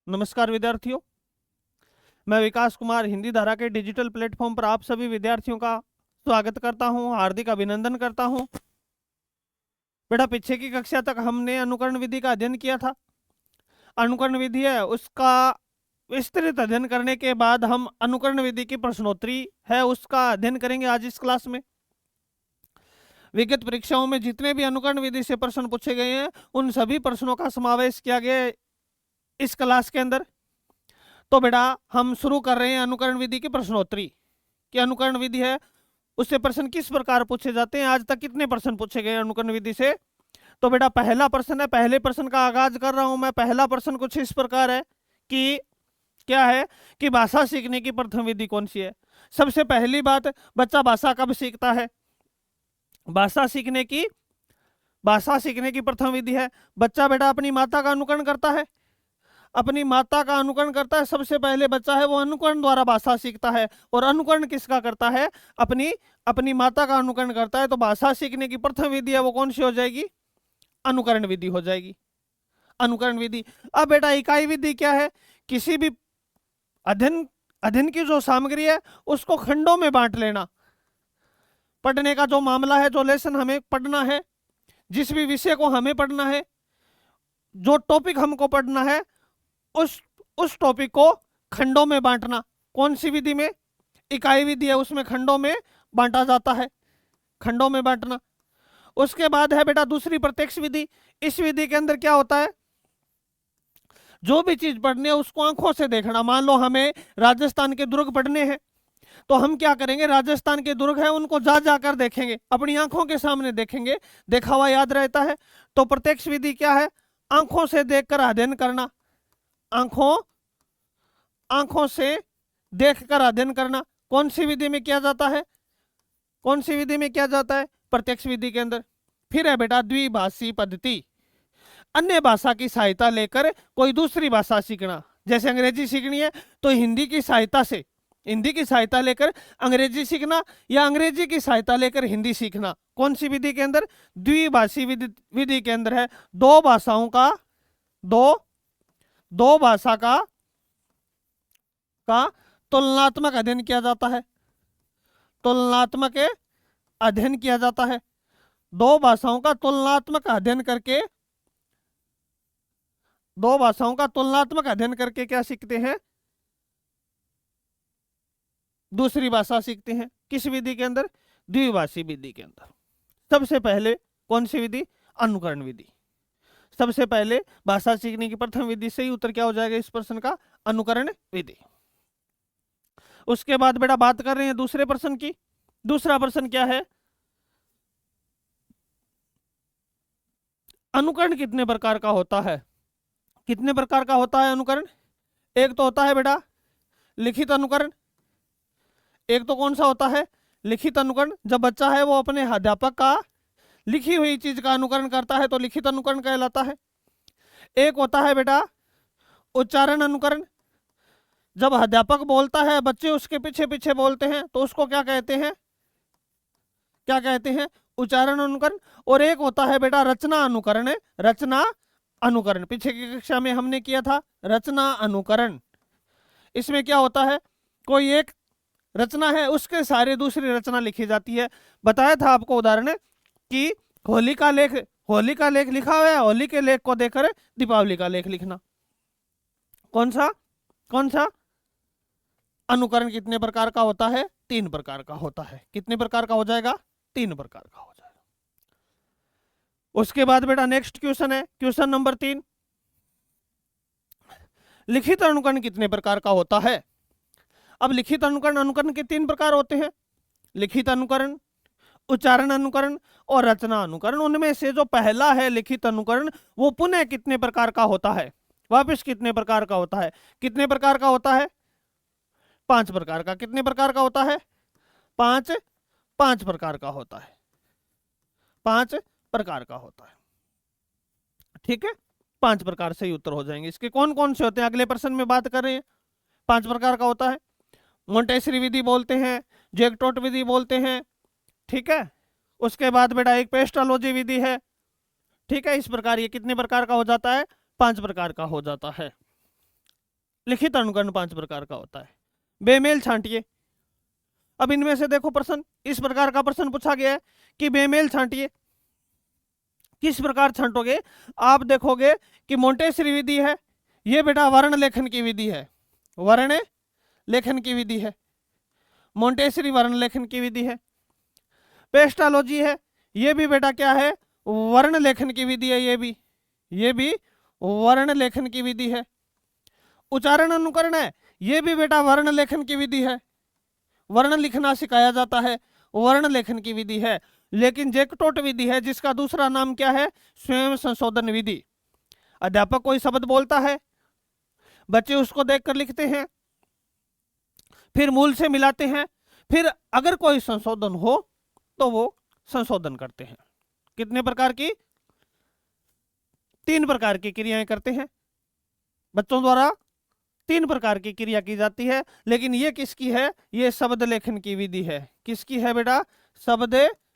नमस्कार विद्यार्थियों, मैं विकास कुमार हिंदी धारा के डिजिटल प्लेटफॉर्म पर आप सभी विद्यार्थियों का स्वागत करता हूं, हार्दिक अभिनंदन करता हूं। बेटा, पीछे की कक्षा तक हमने अनुकरण विधि का अध्ययन किया था। अनुकरण विधि है उसका विस्तृत अध्ययन करने के बाद हम अनुकरण विधि की प्रश्नोत्तरी है उसका अध्ययन करेंगे आज इस क्लास में। विगत परीक्षाओं में जितने भी अनुकरण विधि से प्रश्न पूछे गए हैं उन सभी प्रश्नों का समावेश किया गया है इस क्लास के अंदर। तो बेटा, हम शुरू कर रहे हैं अनुकरण विधि की प्रश्नोत्तरी। कि अनुकरण विधि है उससे प्रश्न किस प्रकार पूछे जाते हैं, आज तक कितने प्रश्न पूछे गए अनुकरण विधि से। तो बेटा, पहला प्रश्न है, पहले प्रश्न का आगाज कर रहा हूं मैं। पहला प्रश्न कुछ इस प्रकार है कि क्या है कि भाषा सीखने की प्रथम विधि कौन सी है। सबसे पहली बात, बच्चा भाषा कब सीखता है। भाषा सीखने की प्रथम विधि है, बच्चा बेटा अपनी माता का अनुकरण करता है। अपनी माता का अनुकरण करता है। सबसे पहले बच्चा है वो अनुकरण द्वारा भाषा सीखता है। और अनुकरण किसका करता है, अपनी माता का अनुकरण करता है। तो भाषा सीखने की प्रथम विधि है वो कौन सी हो जाएगी, अनुकरण विधि हो जाएगी। अनुकरण विधि। अब बेटा, इकाई विधि क्या है, किसी भी अध्ययन की जो सामग्री है उसको खंडों में बांट लेना। पढ़ने का जो मामला है, जो लेसन हमें पढ़ना है, जिस भी विषय को हमें पढ़ना है, जो टॉपिक हमको पढ़ना है, उस टॉपिक को खंडों में बांटना। कौन सी विधि में, इकाई विधि है उसमें खंडों में बांटा जाता है, खंडों में बांटना। उसके बाद है बेटा दूसरी प्रत्यक्ष विधि। इस विधि के अंदर क्या होता है, जो भी चीज पढ़नी है उसको आंखों से देखना। मान लो हमें राजस्थान के दुर्ग पढ़ने हैं तो हम क्या करेंगे, राजस्थान के दुर्ग है उनको जा जाकर देखेंगे, अपनी आंखों के सामने देखेंगे, देखा हुआ याद रहता है। तो प्रत्यक्ष विधि क्या है, आंखों से देखकर अध्ययन करना। आंखों से देखकर अध्ययन करना कौन सी विधि में किया जाता है, कौन सी विधि में किया जाता है, प्रत्यक्ष विधि के अंदर। फिर है बेटा द्विभाषी पद्धति, अन्य भाषा की सहायता लेकर कोई दूसरी भाषा सीखना। जैसे अंग्रेजी सीखनी है तो हिंदी की सहायता लेकर अंग्रेजी सीखना, या अंग्रेजी की सहायता लेकर हिंदी सीखना। कौन सी विधि के अंदर, द्विभाषी विधि के अंदर है। दो भाषा का तुलनात्मक अध्ययन किया जाता है। तुलनात्मक अध्ययन किया जाता है। दो भाषाओं का तुलनात्मक अध्ययन करके क्या सीखते हैं, दूसरी भाषा सीखते हैं। किस विधि के अंदर, द्विभाषी विधि के अंदर। सबसे पहले कौन सी विधि, अनुकरण विधि। सबसे पहले भाषा सीखने की प्रथम विधि से ही उत्तर क्या हो जाएगा इस प्रश्न का, अनुकरण विधि। उसके बाद बेटा बात कर रहे हैं दूसरे प्रश्न की। दूसरा प्रश्न क्या है, अनुकरण कितने प्रकार का होता है। कितने प्रकार का होता है अनुकरण। एक तो होता है बेटा लिखित अनुकरण। एक तो कौन सा होता है, लिखित अनुकरण। जब बच्चा है वो अपने अध्यापक का लिखी हुई चीज का अनुकरण करता है तो लिखित अनुकरण कहलाता है। एक होता है बेटा उच्चारण अनुकरण। जब अध्यापक बोलता है बच्चे उसके पीछे पीछे बोलते हैं तो उसको क्या कहते हैं, उच्चारण अनुकरण। और एक होता है बेटा रचना अनुकरण। पीछे की कक्षा में हमने किया था रचना अनुकरण। इसमें क्या होता है, कोई एक रचना है उसके सारे दूसरी रचना लिखी जाती है। बताया था आपको उदाहरण कि होली का लेख लिखा हुआ है, होली के लेख को देखकर दीपावली का लेख लिखना। कौन सा अनुकरण कितने प्रकार का होता है, 3 प्रकार का होता है। कितने प्रकार का हो जाएगा, 3 प्रकार का हो जाएगा। उसके बाद बेटा नेक्स्ट क्वेश्चन है, क्वेश्चन नंबर 3, लिखित अनुकरण कितने प्रकार का होता है। अब लिखित अनुकरण के 3 प्रकार होते हैं, लिखित अनुकरण, उच्चारण अनुकरण और रचना अनुकरण। उनमें से जो पहला है लिखित अनुकरण वो पुनः कितने प्रकार का होता है, वापस कितने प्रकार का होता है। कितने प्रकार का होता है, 5 प्रकार का। कितने प्रकार का होता है, 5 प्रकार का होता है। 5 प्रकार का होता है, ठीक है। 5 प्रकार से ही उत्तर हो जाएंगे। इसके कौन कौन से होते हैं अगले प्रश्न में बात कर रहे हैं। 5 प्रकार का होता है, मोंटेसरी विधि बोलते हैं, जैक्टोट विधि बोलते हैं, ठीक है। उसके बाद बेटा एक पेस्टालॉजी विधि है, ठीक है। इस प्रकार ये कितने प्रकार का हो जाता है, 5 प्रकार का हो जाता है। लिखित अनुकरण 5 प्रकार का होता है। बेमेल छांटिए। अब इनमें से देखो प्रश्न, इस प्रकार का प्रश्न पूछा गया है कि बेमेल छांटिए। किस प्रकार छांटोगे? आप देखोगे कि मोंटेसरी विधि है, ये बेटा वर्ण लेखन की विधि है, वर्ण लेखन की विधि है, मोंटेसरी वर्ण लेखन की विधि है। पेस्टालॉजी है, ये भी बेटा क्या है? वर्ण लेखन की विधि है, ये भी वर्ण लेखन की विधि है। उच्चारण अनुकरण है, ये भी बेटा वर्ण लेखन की विधि है, वर्ण लिखना सिखाया जाता है, वर्ण लेखन की विधि है। लेकिन जैकटोट विधि है, जिसका दूसरा नाम क्या है? स्वयं संशोधन विधि। अध्यापक कोई शब्द बोलता है, बच्चे उसको देखकर लिखते हैं, फिर मूल से मिलाते हैं, फिर अगर कोई संशोधन हो तो वो संशोधन करते हैं। कितने प्रकार की? 3 प्रकार की क्रियाएं करते हैं बच्चों द्वारा, 3 प्रकार की क्रिया की जाती है। लेकिन ये किसकी है? ये शब्द लेखन की विधि है। किसकी है बेटा? शब्द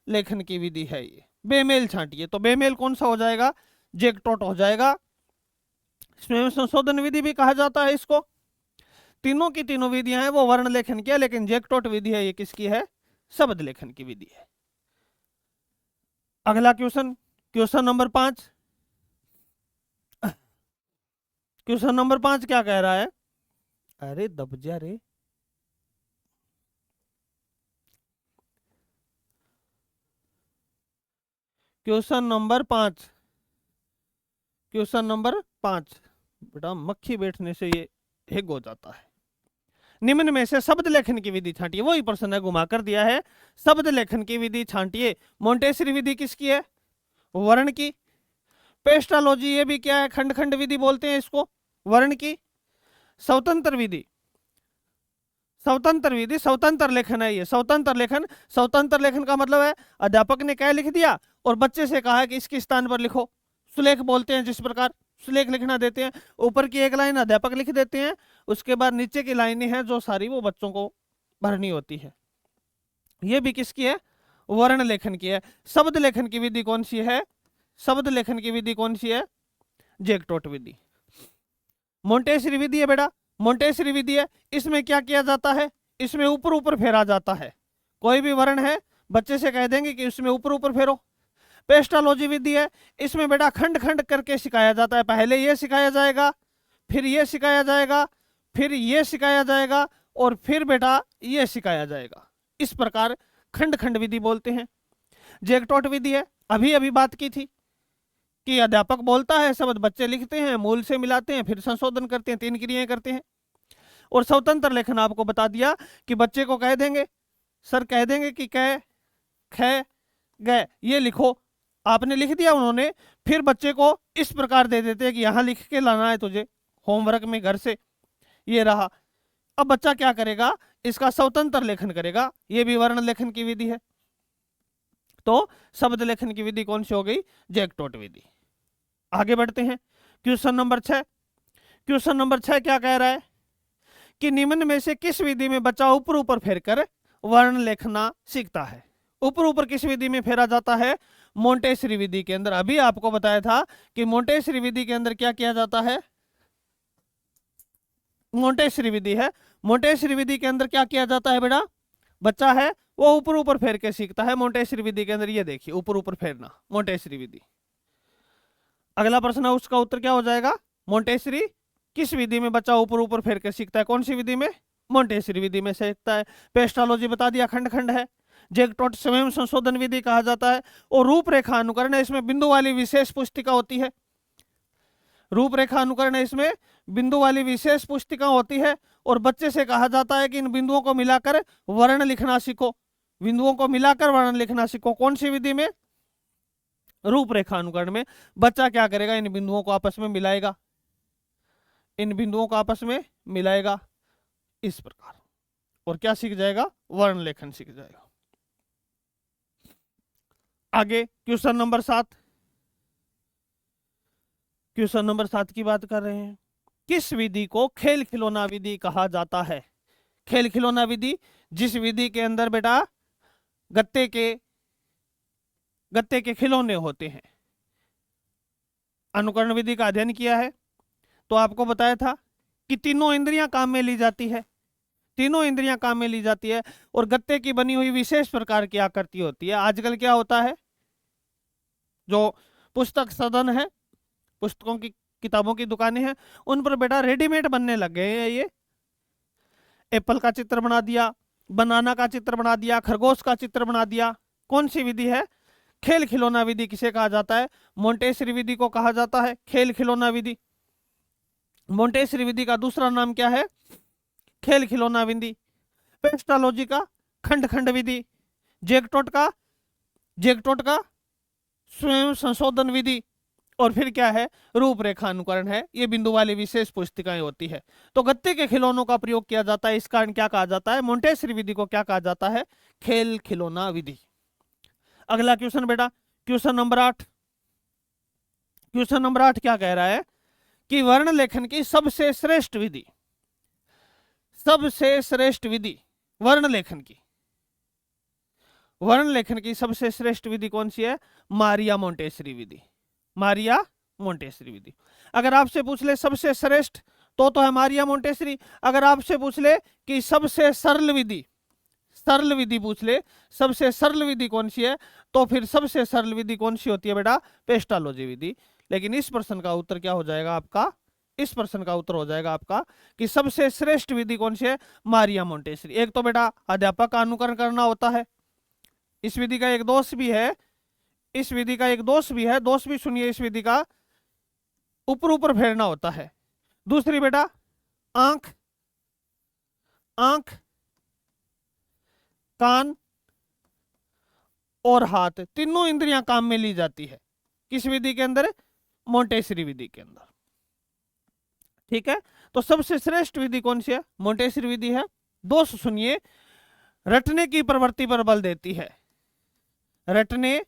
लेखन की विधि है ये। बेमेल छांटिए, तो बेमेल कौन सा हो जाएगा? जैकटोट हो जाएगा। स्वयं संशोधन विधि भी कहा जाता है इसको। तीनों की तीनों विधियां हैं वो वर्ण लेखन की है, लेकिन जैकटोट विधि है ये किसकी है? शब्द लेखन की विधि है। अगला question, question number 5। Question number 5 क्या कह रहा है? अरे दब जा रे। क्वेश्चन नंबर 5, क्वेश्चन नंबर 5 बेटा मक्खी बैठने से ये हेग हो जाता है। निम्न में से शब्द लेखन की विधि छांटिए। वही प्रश्न है, घुमा कर दिया है। शब्द लेखन की विधि छांटिए। मोंटेसरी विधि किसकी है? वर्ण की। पेस्टालॉजी ये भी क्या है? खंड खंड विधि बोलते हैं इसको, वर्ण की। स्वतंत्र विधि, स्वतंत्र विधि, स्वतंत्र लेखन है ये, स्वतंत्र लेखन। स्वतंत्र लेखन का मतलब है अध्यापक ने क्या लिख दिया और बच्चे से कहा कि इसके स्थान पर लिखो। सुलेख बोलते हैं जिस प्रकार, सुलेख लिखना देते हैं। ऊपर की एक लाइन अध्यापक लिख देते हैं, उसके बाद नीचे की लाइनें हैं जो सारी वो बच्चों को भरनी होती है। ये भी किसकी है? वर्ण लेखन की है। शब्द लेखन की विधि कौन सी है? शब्द लेखन की विधि कौन सी है? जैकटोट विधि। मोंटेसरी विधि है बेटा, मोंटेसरी विधि है। इसमें क्या किया जाता है? इसमें ऊपर ऊपर फेरा जाता है। कोई भी वर्ण है, बच्चे से कह देंगे कि इसमें ऊपर ऊपर फेरो। पेस्टालॉजी विधि है, इसमें बेटा खंड खंड करके सिखाया जाता है। पहले ये सिखाया जाएगा, फिर ये सिखाया जाएगा, फिर ये सिखाया जाएगा, और फिर बेटा ये सिखाया जाएगा। इस प्रकार खंड खंड विधि बोलते हैं। जैकटोट विधि है, अभी अभी बात की थी कि अध्यापक बोलता है, शब्द बच्चे लिखते हैं, मूल से मिलाते हैं, फिर संशोधन करते हैं, 3 क्रियाएं करते हैं। और स्वतंत्र लेखन आपको बता दिया कि बच्चे को कह देंगे, सर कह देंगे कि कै ख गए ये लिखो, आपने लिख दिया उन्होंने, फिर बच्चे को इस प्रकार दे देते हैं कि यहां लिख के लाना है तुझे होमवर्क में घर से, ये रहा। अब बच्चा क्या करेगा? इसका स्वतंत्र लेखन करेगा। ये भी वर्ण लेखन की विधि है। तो शब्द लेखन की विधि कौन सी हो गई? जैकटोट विधि। आगे बढ़ते हैं, क्वेश्चन नंबर 6। क्वेश्चन नंबर 6 क्या कह रहा है कि निम्न में से किस विधि में बच्चा ऊपर ऊपर फेर कर वर्ण लिखना सीखता है? ऊपर ऊपर किस विधि में फेरा जाता है? मोंटेसरी विधि के अंदर। अभी आपको बताया था कि मोंटेसरी विधि के अंदर क्या किया जाता है? मोंटेसरी विधि है, मोंटेसरी विधि के अंदर क्या किया जाता है बेटा? बच्चा है वो ऊपर ऊपर फेर के सीखता है मोंटेसरी विधि के अंदर। ये देखिए ऊपर ऊपर फेरना, मोंटेसरी विधि। अगला प्रश्न है, उसका उत्तर क्या हो जाएगा? मोंटेसरी किस विधि में बच्चा ऊपर ऊपर फेर के सीखता है? कौन सी विधि में? मोंटेसरी विधि में सीखता है। पेस्टालॉजी बता दिया, खंड खंड है। जैकटोट स्वयं संशोधन विधि कहा जाता है। और रूपरेखा अनुकरण है, इसमें बिंदु वाली विशेष पुस्तिका होती है। रूपरेखा अनुकरण है, इसमें बिंदु वाली विशेष पुस्तिका होती है। और बच्चे से कहा जाता है कि इन बिंदुओं को मिलाकर वर्ण लिखना सीखो, बिंदुओं को मिलाकर वर्ण लिखना सीखो। कौन सी विधि में? रूपरेखा अनुकरण में। बच्चा क्या करेगा? इन बिंदुओं को आपस में मिलाएगा, इन बिंदुओं को आपस में मिलाएगा इस प्रकार, और क्या सीख जाएगा? वर्ण लेखन सीख जाएगा। आगे क्वेश्चन नंबर 7। क्वेश्चन नंबर 7 की बात कर रहे हैं। किस विधि को खेल खिलौना विधि कहा जाता है? खेल खिलौना विधि, जिस विधि के अंदर बेटा गत्ते के खिलौने होते हैं। अनुकरण विधि का अध्ययन किया है तो आपको बताया था कि तीनों इंद्रियां काम में ली जाती है, तीनों इंद्रियां काम में ली जाती है और गत्ते की बनी हुई विशेष प्रकार की आकृति होती है। आजकल क्या होता है, जो पुस्तक सदन है, पुस्तकों की किताबों की दुकानें हैं, उन पर बेटा रेडीमेड बनने लग गए हैं। ये एप्पल का चित्र बना दिया, बनाना का चित्र बना दिया, खरगोश का चित्र बना दिया। कौन सी विधि है? खेल खिलौना विधि किसे कहा जाता है? मोंटेसरी विधि को कहा जाता है खेल खिलौना विधि। मोंटेसरी विधि का दूसरा नाम क्या है? खेल खिलौना विधि। पेस्टालोजी का खंड खंड विधि। जेकटोट का स्वयं संशोधन विधि। और फिर क्या है? रूपरेखा अनुकरण है। ये बिंदु वाली विशेष पुस्तिकाएं होती है। तो गत्ते के खिलौनों का प्रयोग किया जाता है, इस कारण क्या कहा जाता है? मोंटेसरी विधि को क्या कहा जाता है? खेल खिलौना विधि। अगला क्वेश्चन बेटा, क्वेश्चन नंबर 8। क्वेश्चन नंबर 8 क्या कह रहा है कि वर्ण लेखन की सबसे श्रेष्ठ विधि, सबसे श्रेष्ठ विधि वर्ण लेखन की, वर्ण लेखन की सबसे श्रेष्ठ विधि कौन सी है? मारिया मोंटेसरी विधि। मारिया मोंटेसरी विधि। अगर आपसे पूछ ले सबसे श्रेष्ठ तो है मारिया मोंटेसरी। अगर आपसे पूछ ले कि सबसे सरल विधि, सरल विधि पूछ ले, सबसे सरल विधि कौन सी है, तो फिर सबसे सरल विधि कौन सी होती है बेटा? पेस्टालोजी विधि। लेकिन इस प्रश्न का उत्तर क्या हो जाएगा आपका? इस प्रश्न का उत्तर हो जाएगा आपका कि सबसे श्रेष्ठ विधि कौन सी है? Maria Montessori. एक तो बेटा अध्यापक का अनुकरण करना होता है, इस विधि का एक दोष भी है, इस विधि का एक दोष भी है, दोष भी सुनिए, इस विधि का ऊपर ऊपर फेरना होता है। दूसरी बेटा आंख, आंख, कान और हाथ, तीनों इंद्रियां काम में ली जाती है। किस विधि के अंदर? मोंटेसरी विधि के अंदर। ठीक है, तो सबसे श्रेष्ठ विधि कौन सी है? मोंटेसरी विधि है। दोष सुनिए, रटने की प्रवृत्ति पर बल देती है, रटने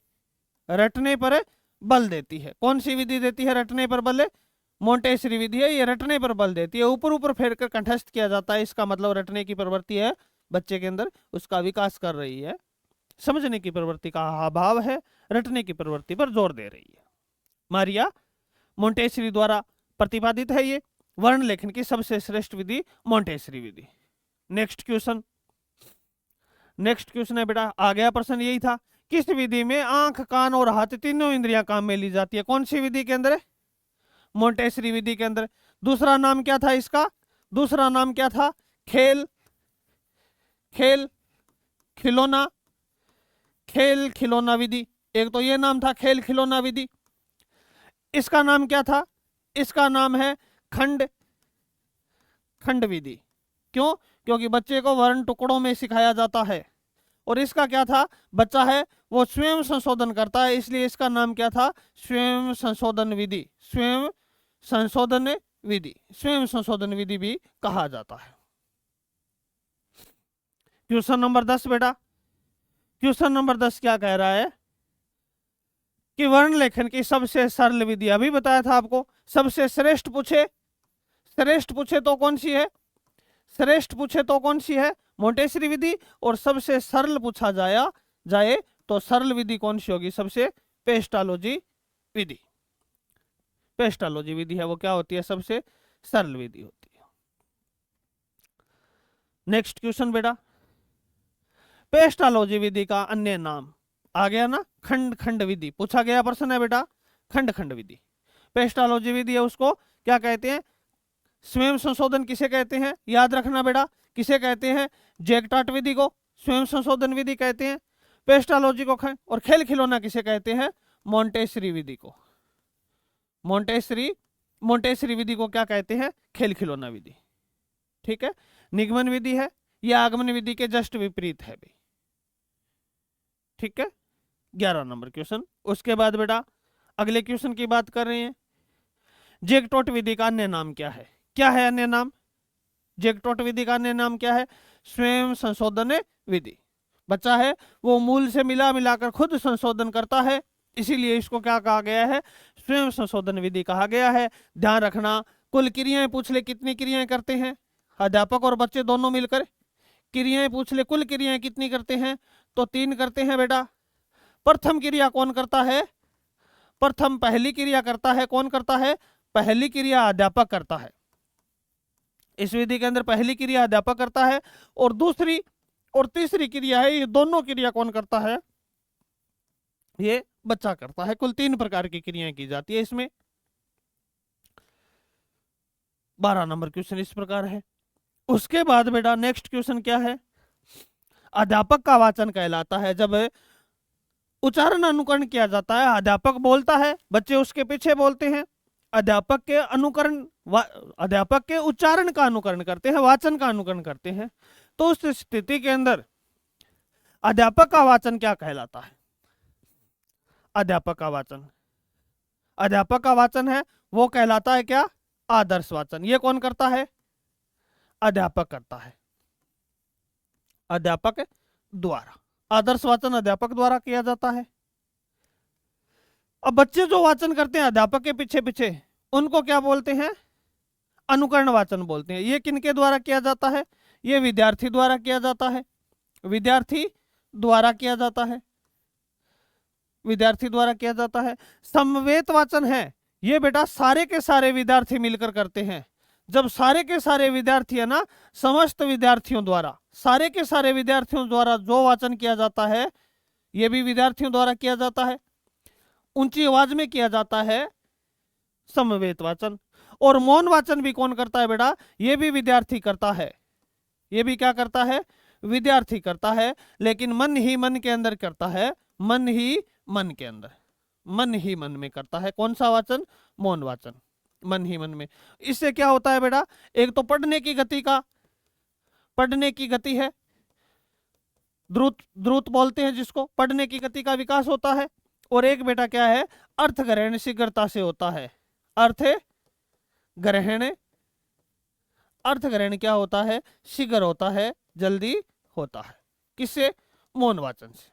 पर बल देती है। कौन सी विधि देती है रटने पर बल? मोंटेसरी विधि है, ये रटने पर बल देती है। ऊपर ऊपर फेर कर कंठस्थ किया जाता है, इसका मतलब रटने की प्रवृत्ति है बच्चे के अंदर, उसका विकास कर रही है। समझने की प्रवृत्ति का अभाव है, रटने की प्रवृत्ति पर जोर दे रही है। मारिया मोंटेसरी द्वारा प्रतिपादित है ये वर्ण लेखन की सबसे श्रेष्ठ विधि मोंटेसरी विधि। नेक्स्ट क्वेश्चन, नेक्स्ट क्वेश्चन है बेटा, आ गया प्रश्न यही था। किस विधि में आंख, कान और हाथ तीनों इंद्रियां काम में ली जाती है? कौन सी विधि के अंदर? मोंटेसरी विधि के अंदर। दूसरा नाम क्या था इसका? दूसरा नाम क्या था? खेल खिलौना, खेल खिलौना विधि। एक तो ये नाम था खेल खिलौना विधि। इसका नाम क्या था? इसका नाम है खंड विधि। क्यों? क्योंकि बच्चे को वर्ण टुकड़ों में सिखाया जाता है। और इसका क्या था? बच्चा है वो स्वयं संशोधन करता है, इसलिए इसका नाम क्या था? स्वयं संशोधन विधि। स्वयं संशोधन विधि, स्वयं संशोधन विधि भी कहा जाता है। क्वेश्चन नंबर 10 बेटा, क्वेश्चन नंबर 10 क्या कह रहा है कि वर्ण लेखन की सबसे सरल विधि, अभी बताया था आपको। सबसे श्रेष्ठ पूछे, श्रेष्ठ पूछे तो कौन सी है? श्रेष्ठ पूछे तो कौन सी है? मोंटेसरी विधि। और सबसे सरल पूछा जाए तो सरल विधि कौन सी होगी? सबसे पेस्टालोजी विधि। पेस्टालोजी विधि है वो क्या होती है? सबसे सरल विधि होती है। नेक्स्ट क्वेश्चन बेटा, पेस्टालोजी विधि का अन्य नाम आ गया ना? खंड खंड विधि पूछा गया प्रश्न है बेटा, खंड खंड विधि। पेस्टालोजी विधि है उसको क्या कहते हैं? स्वयं संशोधन किसे कहते हैं? याद रखना बेटा, किसे कहते हैं? जेकटाट विधि को स्वयं संशोधन विधि कहते हैं। पेस्टालोजी को और खेल खिलौना किसे कहते हैं? मोंटेसरी विधि को। मोंटेसरी विधि को क्या कहते हैं? खेल खिलौना विधि। ठीक है, निगमन विधि है, यह आगमन विधि के जस्ट विपरीत है भाई। ठीक है, 11 नंबर क्वेश्चन। उसके बाद बेटा अगले क्वेश्चन की बात कर रहे हैं। जेकटोट विधि का अन्य नाम क्या है? क्या है अन्य नाम? जेकटोट विधि का अन्य नाम क्या है? स्वयं संशोधन विधि। बच्चा है वो मूल से मिलाकर खुद संशोधन करता है, इसीलिए इसको क्या कहा गया है? स्वयं संशोधन विधि कहा गया है। ध्यान रखना, कुल क्रियाएं पूछ ले कितनी क्रियाएं करते हैं? अध्यापक और बच्चे दोनों मिलकर क्रियाएं पूछ ले, कुल क्रियाएं कितनी करते हैं? तो 3 करते हैं बेटा। प्रथम क्रिया कौन करता है? प्रथम पहली क्रिया करता है। कौन करता है? पहली क्रिया अध्यापक करता है। इस विधि के अंदर पहली क्रिया अध्यापक करता है और दूसरी और तीसरी क्रिया है, ये दोनों क्रिया कौन करता है? ये बच्चा करता है। कुल 3 प्रकार की क्रियाएं की जाती है इसमें। 12 नंबर क्वेश्चन इस प्रकार है। उसके बाद बेटा नेक्स्ट क्वेश्चन क्या है? अध्यापक का वाचन कहलाता है जब उच्चारण अनुकरण किया जाता है। अध्यापक बोलता है, बच्चे उसके पीछे बोलते हैं। अध्यापक के अनुकरण अध्यापक के उच्चारण का अनुकरण करते हैं, वाचन का अनुकरण करते हैं। तो उस स्थिति के अंदर अध्यापक का वाचन क्या कहलाता है? अध्यापक का वाचन है वो कहलाता है क्या? आदर्श वाचन। ये कौन करता है? अध्यापक करता है, अध्यापक द्वारा। आदर्श वाचन अध्यापक द्वारा किया जाता है। अब बच्चे जो वाचन करते हैं अध्यापक के पीछे पीछे, उनको क्या बोलते हैं? अनुकरण वाचन बोलते हैं। ये किनके द्वारा किया जाता है? ये विद्यार्थी द्वारा किया जाता है, विद्यार्थी द्वारा किया जाता है, विद्यार्थी द्वारा किया जाता है। समवेत वाचन है, ये बेटा सारे के सारे विद्यार्थी मिलकर करते हैं। जब सारे के सारे विद्यार्थी है ना, समस्त विद्यार्थियों द्वारा, सारे के सारे विद्यार्थियों द्वारा जो वाचन किया जाता है, ये भी विद्यार्थियों द्वारा किया जाता है, ऊंची आवाज में किया जाता है, समवेत वाचन। और मौन वाचन भी कौन करता है बेटा? ये भी विद्यार्थी करता है। ये भी क्या करता है? विद्यार्थी करता है, लेकिन मन ही मन के अंदर करता है, मन ही मन के अंदर, मन ही मन में करता है। कौन सा वाचन? मौन वाचन, मन ही मन में। इससे क्या होता है बेटा? एक तो पढ़ने की गति है, द्रुत बोलते हैं जिसको, पढ़ने की गति का विकास होता है। और एक बेटा क्या है? अर्थ ग्रहण शीघ्रता से होता है। अर्थ ग्रहण क्या होता है? शीघ्र होता है, जल्दी होता है। किससे? मौन वाचन से।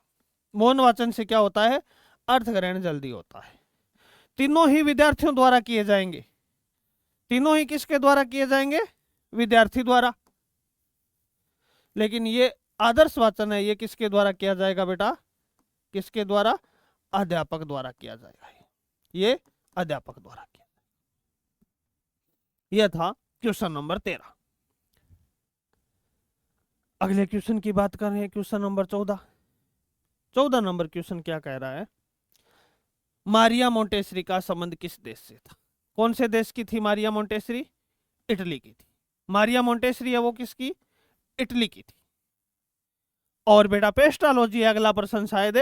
मौन वाचन से क्या होता है? अर्थ ग्रहण जल्दी होता है। तीनों ही विद्यार्थियों द्वारा किए जाएंगे। तीनों ही किसके द्वारा किए जाएंगे? विद्यार्थी द्वारा। लेकिन ये आदर्श वाचन है, ये किसके द्वारा किया जाएगा बेटा? किसके द्वारा? अध्यापक द्वारा किया जाएगा। ये अध्यापक द्वारा किया। यह था क्वेश्चन नंबर 13। अगले क्वेश्चन की बात कर रहे हैं, क्वेश्चन नंबर 14। 14 नंबर क्वेश्चन क्या कह रहा है? मारिया मोंटेसरी का संबंध किस देश से था? कौन से देश की थी मारिया मोंटेसरी? इटली की थी। मारिया मोंटेसरी है वो किसकी? इटली की थी। और बेटा पेस्ट्रोलॉजी अगला प्रश्न, शायद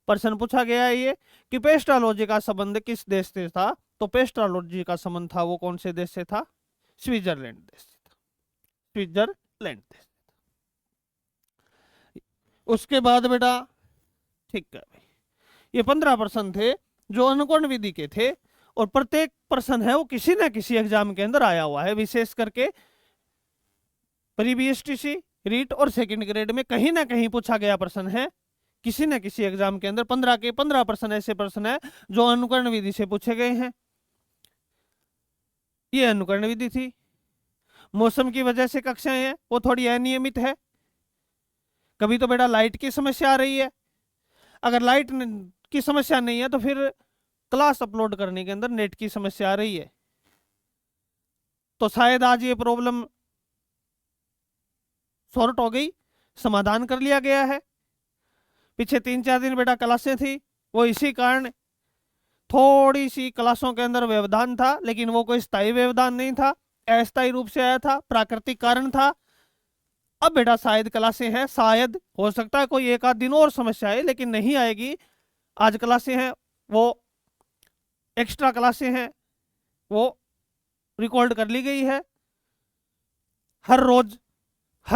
प्रश्न पूछा गया है ये कि पेस्ट्रोलॉजी का संबंध किस देश से था? तो पेस्ट्रोलॉजी का संबंध था वो कौन से देश से था? स्विट्जरलैंड देश से था। स्विट्जरलैंड देश से था। उसके बाद बेटा ठीक है भाई, ये 15 प्रश्न थे जो अनुकरण विधि के थे, और प्रत्येक प्रश्न है वो किसी न किसी एग्जाम के अंदर आया हुआ है। विशेष करके प्री बीएसटीसी, रीट और सेकंड ग्रेड में कहीं ना कहीं पूछा गया प्रश्न है। किसी न किसी एग्जाम के अंदर 15 के 15 प्रश्न ऐसे प्रश्न है जो अनुकरण विधि से पूछे गए हैं। ये अनुकरण विधि थी। मौसम की वजह से कक्षाएं हैं वो थोड़ी अनियमित है। कभी तो बेटा लाइट की समस्या आ रही है। अगर लाइट की समस्या नहीं है तो फिर क्लास अपलोड करने के अंदर नेट की समस्या आ रही है। तो शायद आज ये प्रॉब्लम सॉर्ट हो गई, समाधान कर लिया गया है। पीछे 3-4 दिन बेटा क्लासें थी, वो इसी कारण थोड़ी सी क्लासों के अंदर व्यवधान था, लेकिन वो कोई स्थायी व्यवधान नहीं था, अस्थायी रूप से आया था, प्राकृतिक कारण था। अब बेटा शायद क्लासें हैं, शायद हो सकता है कोई एक आध दिन और समस्या आए, लेकिन नहीं आएगी। आज क्लासें हैं, वो एक्स्ट्रा क्लासें हैं, वो रिकॉर्ड कर ली गई है। हर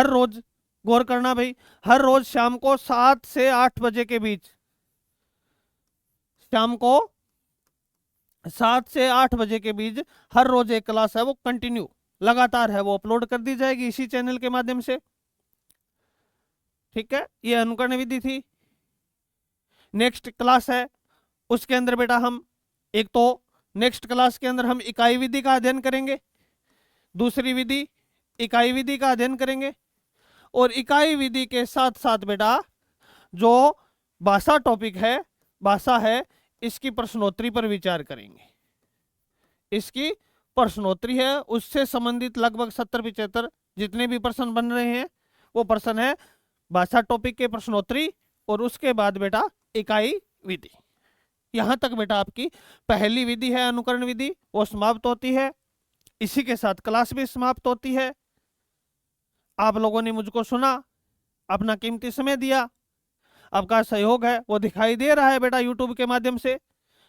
रोज गौर करना भाई, हर रोज शाम को 7 से 8 बजे के बीच, शाम को 7 से 8 बजे के बीच हर रोज एक क्लास है वो कंटिन्यू लगातार है, वो अपलोड कर दी जाएगी इसी चैनल के माध्यम से। ठीक है, ये अनुकरण विधि थी। नेक्स्ट क्लास है उसके अंदर बेटा हम एक तो नेक्स्ट क्लास के अंदर हम इकाई विधि का अध्ययन करेंगे, दूसरी विधि इकाई विधि का अध्ययन करेंगे, और इकाई विधि के साथ साथ बेटा जो भाषा टॉपिक है, भाषा है, इसकी प्रश्नोत्तरी पर विचार करेंगे। इसकी प्रश्नोत्तरी है, उससे संबंधित लगभग 70-75 जितने भी प्रश्न बन रहे हैं वो प्रश्न है भाषा टॉपिक के प्रश्नोत्तरी, और उसके बाद बेटा इकाई विधि। यहां तक बेटा आपकी पहली विधि है अनुकरण विधि, वो समाप्त होती है। इसी के साथ क्लास भी समाप्त होती है। आप लोगों ने मुझको सुना, अपना कीमती समय दिया, आपका सहयोग है वो दिखाई दे रहा है बेटा यूट्यूब के माध्यम से।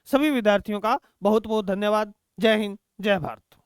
सभी विद्यार्थियों का बहुत बहुत धन्यवाद। जय हिंद, जय भारत।